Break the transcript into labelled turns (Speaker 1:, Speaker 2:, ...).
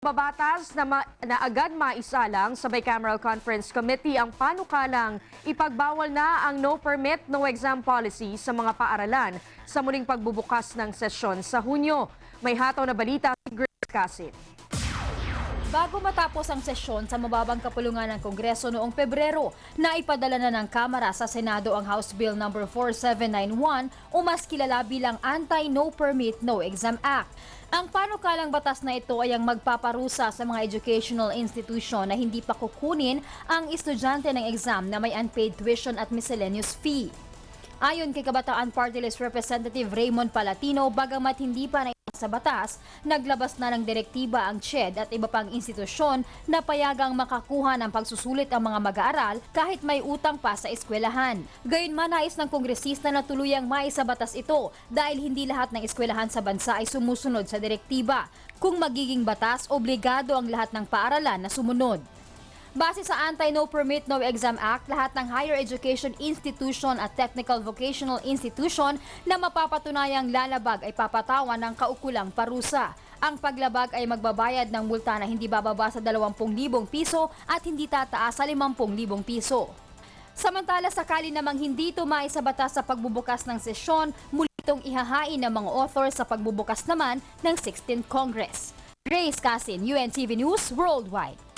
Speaker 1: Babatas na agad maisalang sa Bicameral Conference Committee ang panukalang ipagbawal na ang no permit, no exam policy sa mga paaralan sa muling pagbubukas ng sesyon sa Hunyo. May hataw na balita si Grace Casit.
Speaker 2: Bago matapos ang sesyon sa mababang kapulungan ng Kongreso noong Pebrero, naipadala na ng Kamara sa Senado ang House Bill No. 4791 o mas kilala bilang Anti-No Permit, No Exam Act. Ang panukalang batas na ito ay ang magpaparusa sa mga educational institution na hindi pa kukunin ang estudyante ng exam na may unpaid tuition at miscellaneous fee. Ayon kay Kabataan Party List Representative Raymond Palatino, bagamat hindi pa na sa batas, naglabas na ng direktiba ang CHED at iba pang institusyon na payagang makakuha ng pagsusulit ang mga mag-aaral kahit may utang pa sa eskwelahan. Gayunman, nais ng kongresista na tuluyang maisabatas ito dahil hindi lahat ng eskwelahan sa bansa ay sumusunod sa direktiba. Kung magiging batas, obligado ang lahat ng paaralan na sumunod. Base sa Anti-No Permit, No Exam Act, lahat ng higher education institution at technical vocational institution na mapapatunayang lalabag ay papatawan ng kaukulang parusa. Ang paglabag ay magbabayad ng multa na hindi bababa sa 20,000 piso at hindi tataas sa 50,000 piso. Samantala, sakali namang hindi ito maisabatas sa pagbubukas ng sesyon, muli itong ihahain ng mga author sa pagbubukas naman ng 16th Congress. Grace Casit, UNTV News Worldwide.